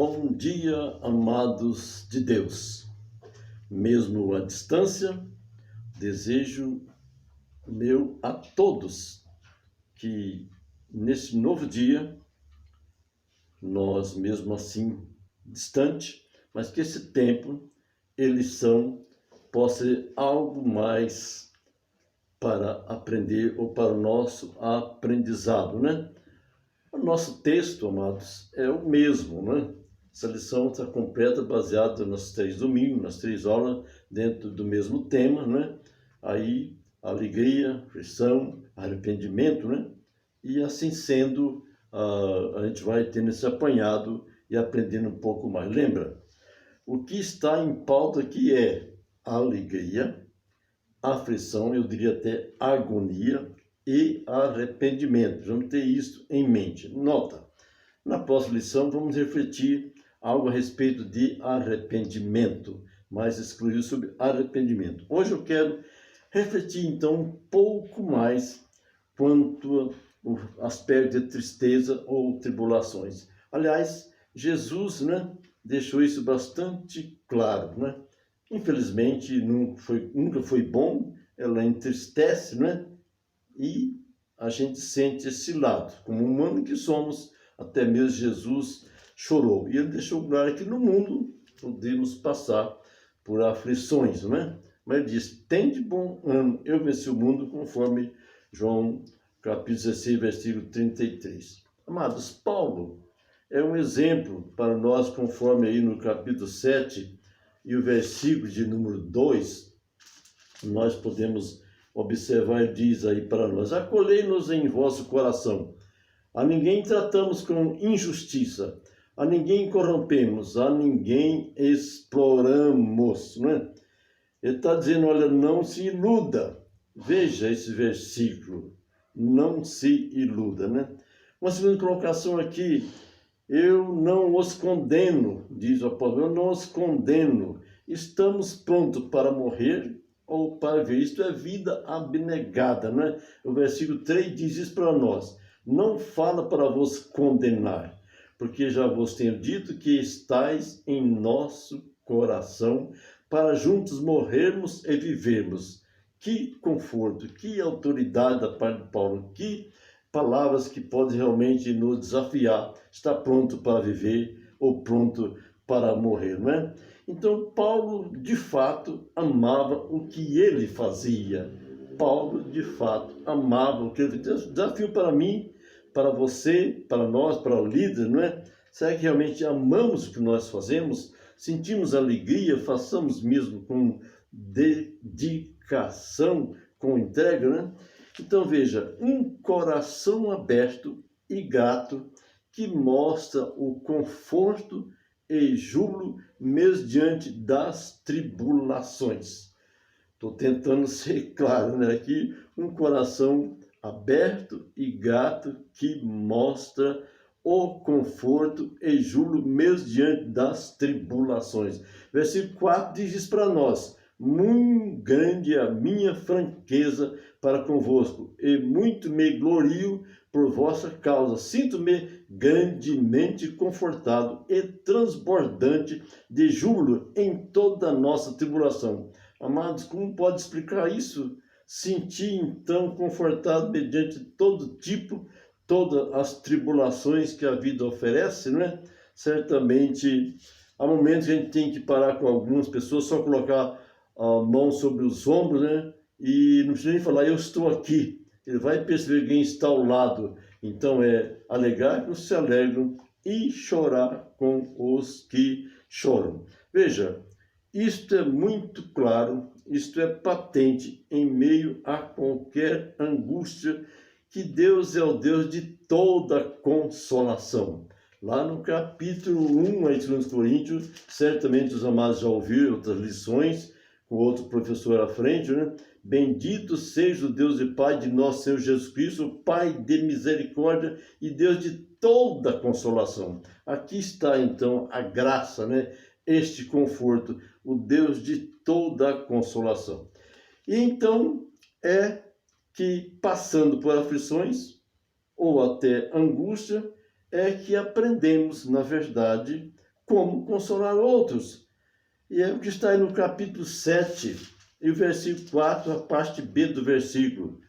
Bom dia, amados de Deus. Mesmo à distância, desejo meu a todos que nesse novo dia, nós mesmo assim distante, mas que esse tempo, lição, possa ser algo mais para aprender ou para o nosso aprendizado, né? O nosso texto, amados, é o mesmo, né? Essa lição está completa, baseada nos 3 domingos, nas 3 aulas, dentro do mesmo tema, né? Aí, alegria, aflição, arrependimento, né? E assim sendo, a gente vai tendo esse apanhado e aprendendo um pouco mais. Lembra? O que está em pauta aqui é alegria, aflição, eu diria até agonia e arrependimento. Vamos ter isso em mente. Nota, na próxima lição vamos refletir algo a respeito de arrependimento, mais exclusivo sobre arrependimento. Hoje eu quero refletir então um pouco mais quanto ao aspecto de tristeza ou tribulações. Aliás, Jesus, né, deixou isso bastante claro, né? Infelizmente, nunca foi bom, ela entristece, né? E a gente sente esse lado, como humano que somos, até mesmo Jesus chorou. E ele deixou claro que no mundo podemos passar por aflições, né? Mas ele diz, tem de bom ânimo, eu venci o mundo, conforme João capítulo 16, versículo 33. Amados, Paulo é um exemplo para nós, conforme aí no capítulo 7 e o versículo de número 2, nós podemos observar, ele diz aí para nós, acolhei-nos em vosso coração, a ninguém tratamos com injustiça, a ninguém corrompemos, a ninguém exploramos, não é? Ele está dizendo, olha, não se iluda, veja esse versículo, não se iluda, né? Uma segunda colocação aqui, eu não os condeno, diz o apóstolo, eu não os condeno, estamos prontos para morrer ou para ver. Isto é vida abnegada, né? O versículo 3 diz isso para nós. Não fala para vos condenar, porque já vos tenho dito que estáis em nosso coração para juntos morrermos e vivermos. Que conforto, que autoridade da parte de Paulo, que palavras que podem realmente nos desafiar. Está pronto para viver ou pronto para morrer, não é? Então, Paulo, de fato, amava o que ele fazia. Paulo, de fato, amava o que ele fazia. Desafio para mim, para você, para nós, para o líder, não é? Será que realmente amamos o que nós fazemos? Sentimos alegria? Façamos mesmo com dedicação, com entrega, né? Então, veja, um coração aberto e grato que mostra o conforto e júbilo mesmo diante das tribulações. Estou tentando ser claro, né? Aqui, um coração aberto e grato que mostra o conforto e júbilo mesmo diante das tribulações. Versículo 4 diz isso para nós. Muito grande é a minha franqueza para convosco, e muito me glorio por vossa causa. Sinto-me grandemente confortado e transbordante de júbilo em toda a nossa tribulação. Amados, como pode explicar isso? Sentir então confortado mediante todo tipo, todas as tribulações que a vida oferece, não é? Certamente, há momentos que a gente tem que parar com algumas pessoas, só colocar a mão sobre os ombros, né? E não precisa nem falar, eu estou aqui. Ele vai perceber quem está ao lado. Então é alegrar com os que se alegram e chorar com os que choram. Veja, isto é muito claro, isto é patente em meio a qualquer angústia, que Deus é o Deus de toda consolação. Lá no capítulo 1, aí, 2 Coríntios, certamente os amados já ouviram outras lições, com outro professor à frente, né? Bendito seja o Deus e Pai de nosso Senhor Jesus Cristo, o Pai de misericórdia e Deus de toda consolação. Aqui está então a graça, né? Este conforto, o Deus de toda consolação. E então é que passando por aflições ou até angústia, é que aprendemos, na verdade, como consolar outros. E é o que está aí no capítulo 7, e o versículo 4, a parte B do versículo.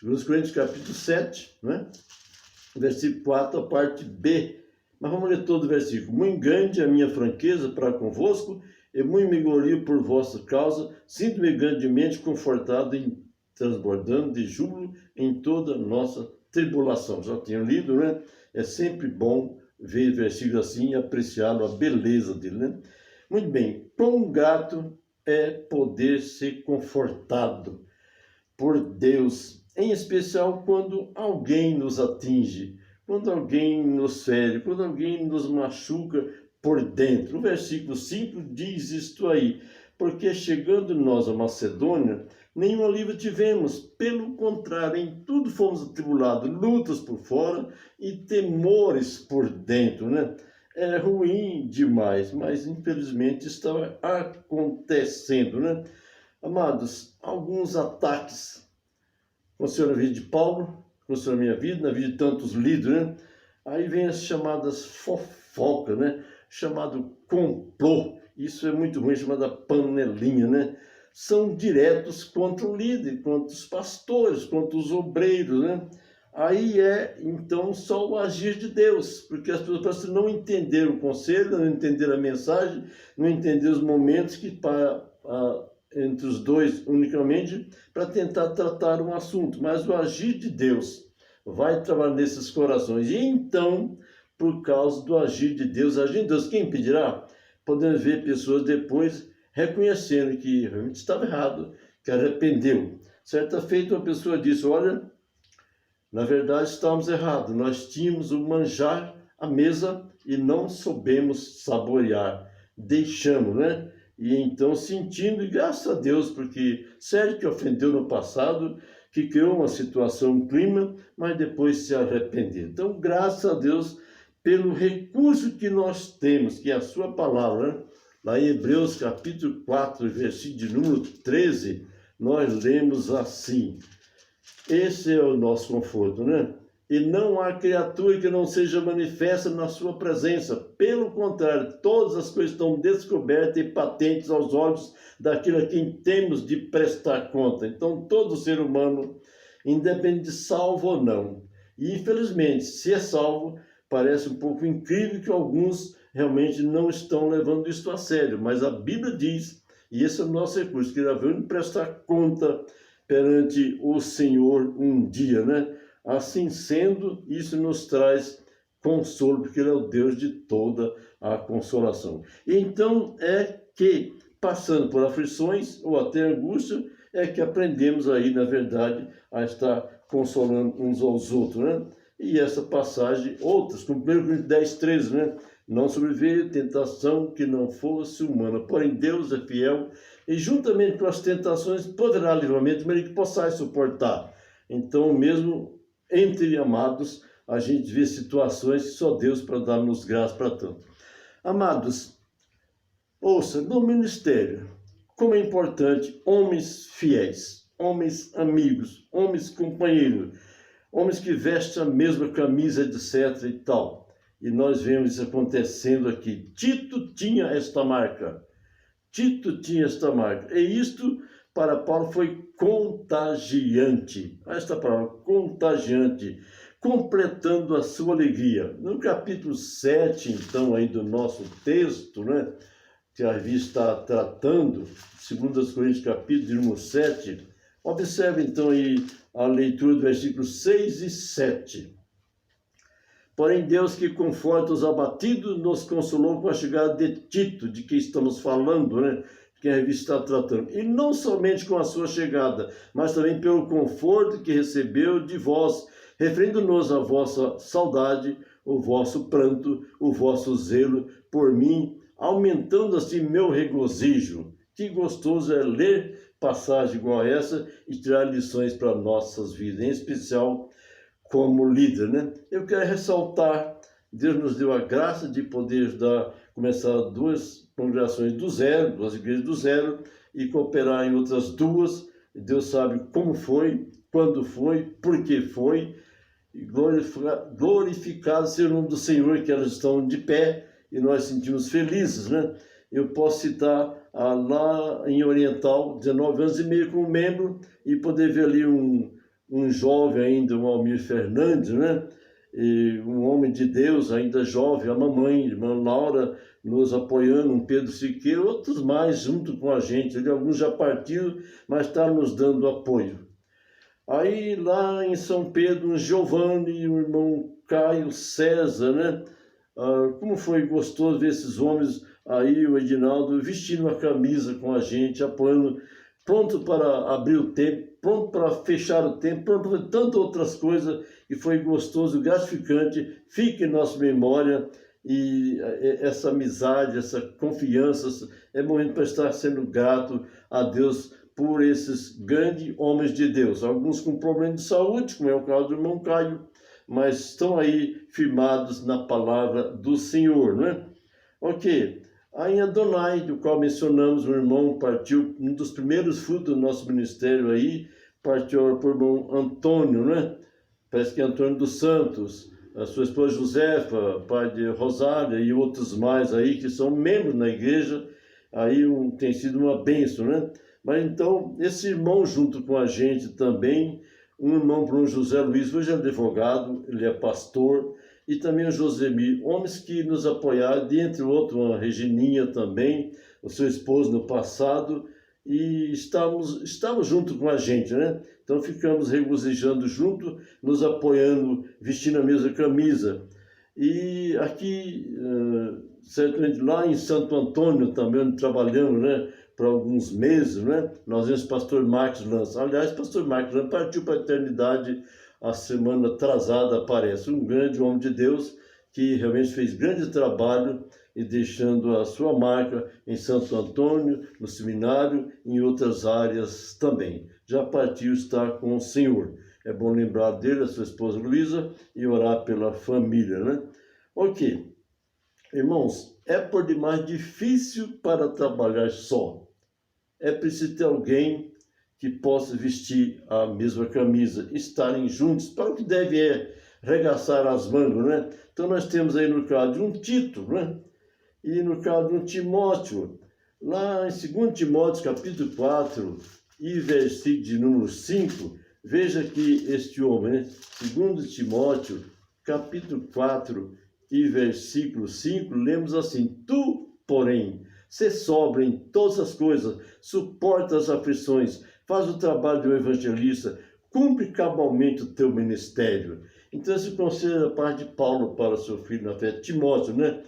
2 Coríntios, capítulo 7, né? Versículo 4, a parte B. Mas vamos ler todo o versículo. Muito grande a minha franqueza para convosco, e muito me glorio por vossa causa, sinto-me grandemente confortado em transbordando de júbilo em toda nossa tribulação. Já tinha lido, né? É sempre bom ver versículos assim e apreciá-lo, a beleza dele, né? Muito bem, quão grato é poder ser confortado por Deus, em especial quando alguém nos atinge, quando alguém nos fere, quando alguém nos machuca por dentro. O versículo 5 diz isto aí: porque chegando nós a Macedônia, nenhum alívio tivemos, pelo contrário, em tudo fomos atribulados, lutas por fora e temores por dentro, né? É ruim demais, mas infelizmente está acontecendo, né? Amados, alguns ataques aconteceram na vida de Paulo, aconteceram na minha vida, na vida de tantos líderes, né? Aí vem as chamadas fofocas, né? Chamado complô, isso é muito ruim, chamada panelinha, né? São diretos contra o líder, contra os pastores, contra os obreiros, né? Aí é, então, só o agir de Deus, porque as pessoas não entenderam o conselho, não entenderam a mensagem, não entenderam os momentos que entre os dois unicamente para tentar tratar um assunto, mas o agir de Deus vai trabalhar nesses corações. E então, por causa do agir de Deus, agir de Deus, quem impedirá? Podemos ver pessoas depois reconhecendo que realmente estava errado, que arrependeu. Certa feita, uma pessoa disse: olha, na verdade estávamos errados, nós tínhamos o manjar à mesa e não soubemos saborear, deixamos, né? E então sentindo, e graças a Deus, porque sério que ofendeu no passado, que criou uma situação, um clima, mas depois se arrependeu. Então, graças a Deus, pelo recurso que nós temos, que é a sua palavra, né? Lá em Hebreus capítulo 4, versículo de número 13, nós lemos assim: esse é o nosso conforto, né? E não há criatura que não seja manifesta na sua presença. Pelo contrário, todas as coisas estão descobertas e patentes aos olhos daquele a quem temos de prestar conta. Então, todo ser humano, independente de salvo ou não, e infelizmente, se é salvo, parece um pouco incrível que alguns realmente não estão levando isso a sério. Mas a Bíblia diz, e esse é o nosso recurso, que devemos prestar conta perante o Senhor um dia, né? Assim sendo, isso nos traz consolo, porque Ele é o Deus de toda a consolação. E então é que, passando por aflições ou até angústia, é que aprendemos aí, na verdade, a estar consolando uns aos outros, né? E essa passagem, outras, como 1 Coríntios 10, 13, né? Não sobreveio tentação que não fosse humana, porém Deus é fiel, e juntamente com as tentações poderá livramento, mas que possais suportar. Então, mesmo entre amados, a gente vê situações que só Deus para dar-nos graça para tanto. Amados, ouça, no ministério, como é importante homens fiéis, homens amigos, homens companheiros, homens que vestem a mesma camisa, etc. e tal. E nós vemos isso acontecendo aqui. Tito tinha esta marca. Tito tinha esta marca. E isto, para Paulo, foi contagiante. Esta palavra, contagiante, completando a sua alegria. No capítulo 7, então, aí do nosso texto, né, que a revista está tratando, 2 Coríntios, capítulo número 7, observe, então, aí a leitura do versículo 6 e 7. Porém, Deus que conforta os abatidos nos consolou com a chegada de Tito, de que estamos falando, né? Que a revista está tratando. E não somente com a sua chegada, mas também pelo conforto que recebeu de vós, referindo-nos à vossa saudade, o vosso pranto, o vosso zelo por mim, aumentando assim meu regozijo. Que gostoso é ler passagem igual a essa e tirar lições para nossas vidas, em especial como líder, né? Eu quero ressaltar, Deus nos deu a graça de poder começar 2 congregações do zero, 2 igrejas do zero, e cooperar em outras 2. Deus sabe como foi, quando foi, por que foi. E glorificado seja o nome do Senhor, que elas estão de pé, e nós sentimos felizes, né? Eu posso citar lá em Oriental, 19 anos e meio como membro, e poder ver ali um jovem ainda, o Almir Fernandes, né? E um homem de Deus ainda jovem, a mamãe, a irmã Laura, nos apoiando, um Pedro Siqueira, outros mais junto com a gente. Alguns já partiram, mas estão nos dando apoio. Aí lá em São Pedro, o Giovanni, o irmão Caio César, né? Como foi gostoso ver esses homens aí, o Edinaldo, vestindo a camisa com a gente, apoiando, pronto para abrir o tempo, pronto para fechar o tempo, pronto para tantas outras coisas, e foi gostoso, gratificante, fica em nossa memória, e essa amizade, essa confiança, é momento para estar sendo grato a Deus por esses grandes homens de Deus, alguns com problema de saúde, como é o caso do irmão Caio, mas estão aí firmados na palavra do Senhor, né? Ok, aí em Adonai, do qual mencionamos, o irmão partiu, um dos primeiros frutos do nosso ministério aí, partiu por irmão Antônio, né? Parece que é Antônio dos Santos, a sua esposa Josefa, pai de Rosália e outros mais aí que são membros na igreja, aí tem sido uma bênção, né? Mas então, esse irmão junto com a gente também, um irmão Bruno José Luiz, hoje é advogado, ele é pastor, e também o Josemir, homens que nos apoiaram, dentre outros, a Regininha também, o seu esposo no passado, e estamos junto com a gente, né? Então ficamos regozijando junto, nos apoiando, vestindo a mesma camisa. E aqui, certamente lá em Santo Antônio também, onde trabalhamos, né? Por alguns meses, né? Nós vimos o pastor Marcos Lança. Aliás, o pastor Marcos Lança partiu para a eternidade a semana atrasada, parece. Um grande homem de Deus que realmente fez grande trabalho e deixando a sua marca em Santo Antônio, no seminário, em outras áreas também. Já partiu estar com o Senhor. É bom lembrar dele, a sua esposa Luísa, e orar pela família, né? Ok. Irmãos, é por demais difícil para trabalhar só. É preciso ter alguém que possa vestir a mesma camisa, estarem juntos, para o que deve regaçar as mangas, né? Então nós temos aí no caso de um Tito, né? E no caso de um Timóteo, lá em 2 Timóteo capítulo 4 e versículo de número 5, veja que este homem, né? 2 Timóteo capítulo 4 e versículo 5, lemos assim: Tu, porém, sê sóbrio em todas as coisas, suporta as aflições, faz o trabalho de um evangelista, cumpre cabalmente o teu ministério. Então esse conselho da parte de Paulo para seu filho na fé, Timóteo, né?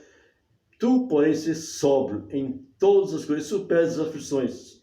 Tu, porém, sê sóbrio em todas as coisas, supera as aflições,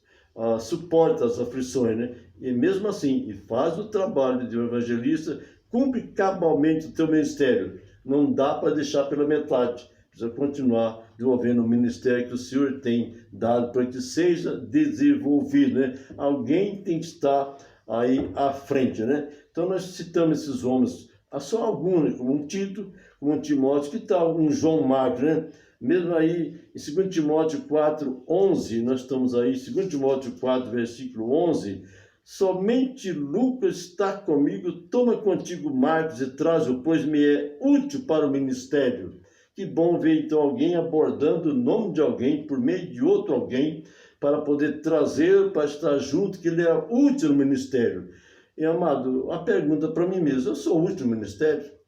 suporta as aflições, né? E mesmo assim, e faz o trabalho de um evangelista, cumpre cabalmente o teu ministério. Não dá para deixar pela metade. Precisa continuar desenvolvendo o ministério que o Senhor tem dado para que seja desenvolvido, né? Alguém tem que estar aí à frente, né? Então nós citamos esses homens, só alguns, né? Como um Tito, como um Timóteo, que tal um João Marcos, né? Mesmo aí em 2 Timóteo 4, 11, nós estamos aí, 2 Timóteo 4, versículo 11, somente Lucas está comigo, toma contigo Marcos e traz-o, pois me é útil para o ministério. Que bom ver então alguém abordando o nome de alguém por meio de outro alguém para poder trazer, para estar junto, que ele é útil no ministério. E amado, a pergunta para mim mesmo: eu sou útil no ministério?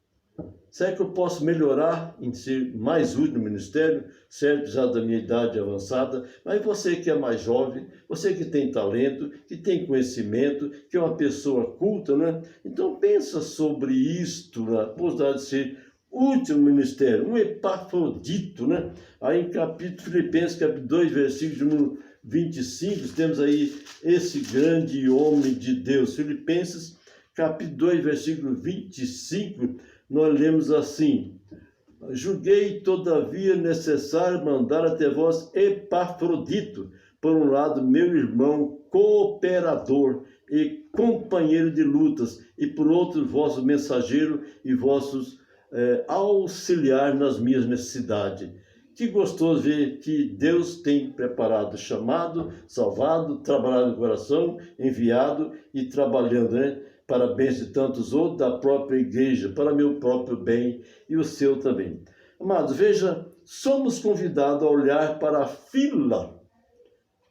Será que eu posso melhorar em ser mais útil no ministério? Certo, já da minha idade avançada, mas você que é mais jovem, você que tem talento, que tem conhecimento, que é uma pessoa culta, né? Então pensa sobre isto, na possibilidade de ser útil no ministério, um epafrodito, né? Aí em capítulo Filipenses, capítulo 2, versículo número 25, temos aí esse grande homem de Deus. Filipenses, capítulo 2, versículo 25, nós lemos assim: julguei, todavia, necessário mandar até vós Epafrodito, por um lado, meu irmão, cooperador e companheiro de lutas, e por outro, vosso mensageiro e vossos auxiliar nas minhas necessidades. Que gostoso ver que Deus tem preparado, chamado, salvado, trabalhado no coração, enviado e trabalhando, né? Para bem de tantos outros, da própria igreja, para meu próprio bem e o seu também. Amados, veja somos convidados a olhar para a fila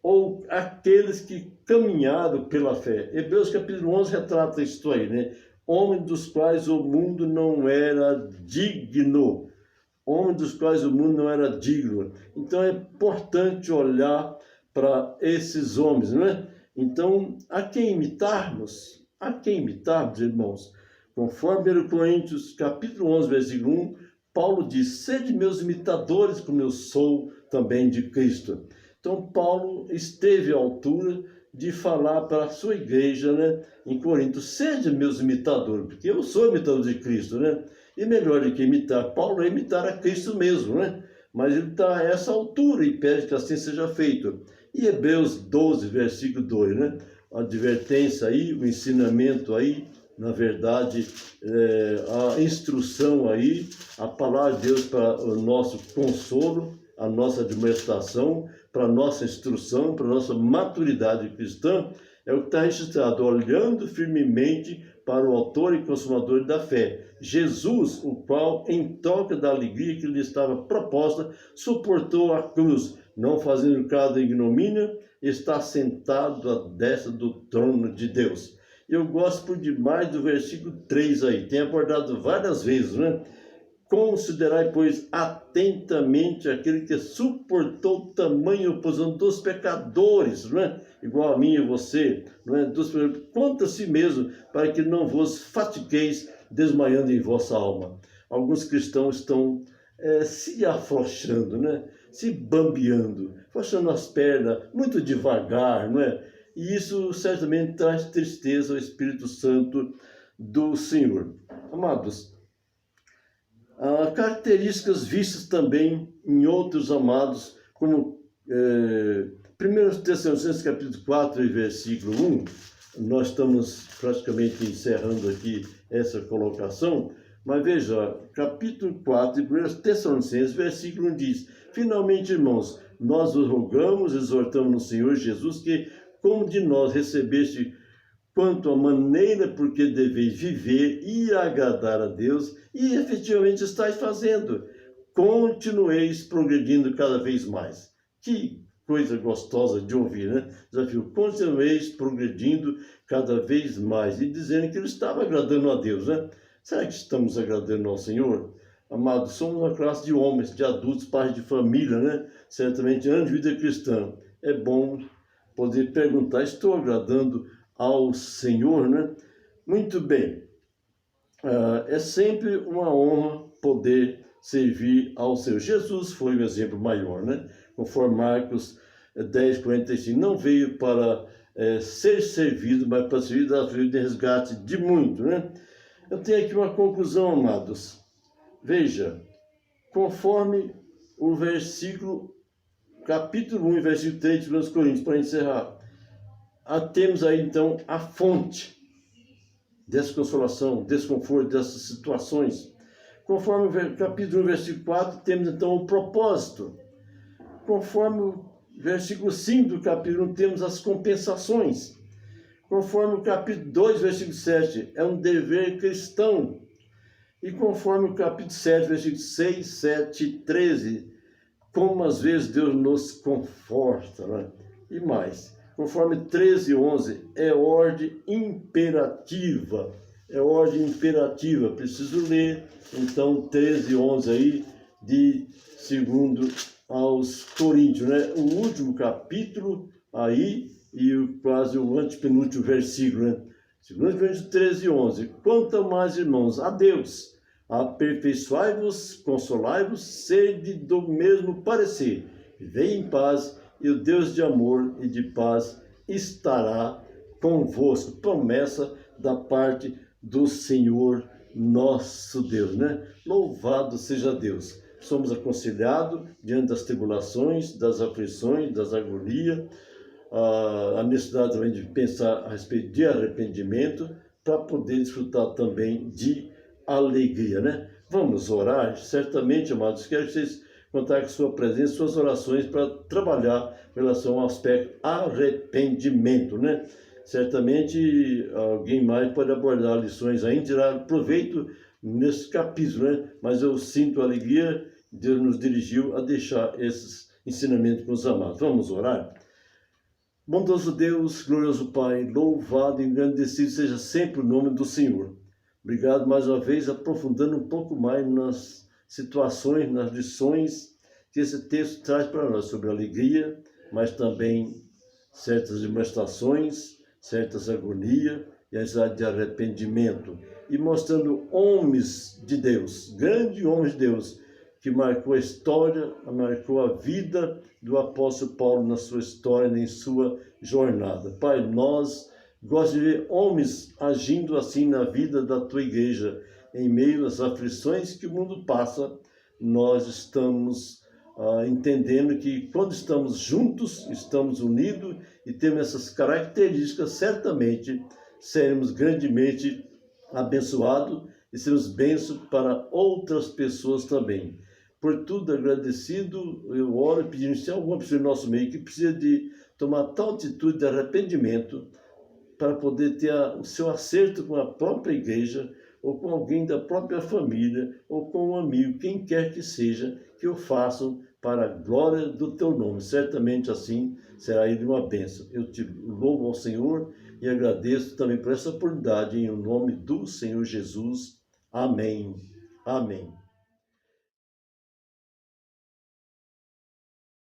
ou aqueles que caminharam pela fé. Hebreus capítulo 11 retrata isso aí, né? Homens dos quais o mundo não era digno. Homens dos quais o mundo não era digno. Então é importante olhar para esses homens, não é? Então, a quem imitarmos? A quem imitarmos, irmãos? Conforme 1 Coríntios capítulo 11, versículo 1, Paulo diz, sede meus imitadores, como eu sou também de Cristo. Então, Paulo esteve à altura de falar para a sua igreja, né, em Corinto, sede meus imitadores, porque eu sou imitador de Cristo, né? E melhor do que imitar Paulo é imitar a Cristo mesmo, né? Mas ele está a essa altura e pede que assim seja feito. E Hebreus 12, versículo 2, né? A advertência aí, o ensinamento aí, na verdade, a instrução aí, a palavra de Deus para o nosso consolo, a nossa admoestação, para a nossa instrução, para a nossa maturidade cristã, é o que está registrado, olhando firmemente para o autor e consumador da fé, Jesus, o qual, em troca da alegria que lhe estava proposta, suportou a cruz, não fazendo caso da ignomínia, está sentado à destra do trono de Deus. Eu gosto por demais do versículo 3 aí, tem abordado várias vezes, né? Considerai, pois, atentamente aquele que suportou tamanha oposição dos pecadores, não é? Igual a mim e você, não é? Contra si mesmo, para que não vos fatigueis desmaiando em vossa alma. Alguns cristãos estão se afrouxando, né? Se bambeando, afrouxando as pernas, muito devagar, não é? E isso certamente traz tristeza ao Espírito Santo do Senhor. Amados, características vistas também em outros amados, como 1 Tessalonicenses capítulo 4 e versículo 1, nós estamos praticamente encerrando aqui essa colocação, mas veja, capítulo 4 de 1 Tessalonicenses, versículo 1 diz, finalmente, irmãos, nós vos rogamos, exortamos no Senhor Jesus, que como de nós recebeste quanto à maneira por que deveis viver e agradar a Deus, e efetivamente estáis fazendo, continueis progredindo cada vez mais. Que coisa gostosa de ouvir, né? Desafio, continueis progredindo cada vez mais, e dizendo que ele estava agradando a Deus, né? Será que estamos agradando ao Senhor? Amados, somos uma classe de homens, de adultos, pais de família, né? Certamente, anos de vida cristã. É bom poder perguntar, estou agradando ao Senhor, né? Muito bem. É sempre uma honra poder servir ao Senhor. Jesus foi o exemplo maior, né? Conforme Marcos 10:45, não veio para ser servido, mas para servir da vida de resgate de muito, né? Eu tenho aqui uma conclusão, amados. Veja, conforme o versículo, capítulo 1, versículo 3 de 1 Coríntios, para encerrar, temos aí então a fonte dessa consolação, desconforto, dessas situações. Conforme o capítulo 1, versículo 4, temos então o propósito. Conforme o versículo 5 do capítulo 1, temos as compensações. Conforme o capítulo 2, versículo 7, é um dever cristão. E conforme o capítulo 7, versículo 6, 7 e 13, como às vezes Deus nos conforta, né? E mais, conforme 13 e 11, é ordem imperativa. É ordem imperativa. Preciso ler, então, 13 e 11 aí, de 2 aos Coríntios, né? O último capítulo aí, e quase o antepenúltimo versículo, né? 2 Coríntios 13 e 11. Quanto mais, irmãos, a Deus, aperfeiçoai-vos, consolai-vos, sede do mesmo parecer, vivei em paz, e o Deus de amor e de paz estará convosco. Promessa da parte do Senhor nosso Deus, né? Louvado seja Deus. Somos aconselhados diante das tribulações, das aflições, das agonias, a necessidade também de pensar a respeito de arrependimento, para poder desfrutar também de alegria, né? Vamos orar? Certamente, amados, quero que vocês contar com sua presença, suas orações, para trabalhar em relação ao aspecto arrependimento, né? Certamente alguém mais pode abordar lições ainda, tirar proveito nesse capítulo, né? Mas eu sinto alegria Deus nos dirigiu a deixar esses ensinamentos com os amados. Vamos orar? Bondoso Deus, glorioso Pai, louvado e engrandecido seja sempre o nome do Senhor. Obrigado mais uma vez, aprofundando um pouco mais nas situações, nas lições que esse texto traz para nós, sobre alegria, mas também certas demonstrações, certas agonias e a necessidade de arrependimento. E mostrando homens de Deus, grandes homens de Deus, que marcou a história, marcou a vida do apóstolo Paulo na sua história, em sua jornada. Pai, nós gostamos de ver homens agindo assim na vida da tua igreja, em meio às aflições que o mundo passa. Nós estamos entendendo que quando estamos juntos, estamos unidos e temos essas características, certamente seremos grandemente abençoados e seremos bênçãos para outras pessoas também. Por tudo agradecido, eu oro pedindo, se há alguma pessoa no nosso meio que precisa de tomar tal atitude de arrependimento para poder ter o seu acerto com a própria igreja, ou com alguém da própria família, ou com um amigo, quem quer que seja, que o façam para a glória do teu nome. Certamente assim será ele uma bênção. Eu te louvo ao Senhor e agradeço também por essa oportunidade, em nome do Senhor Jesus. Amém. Amém.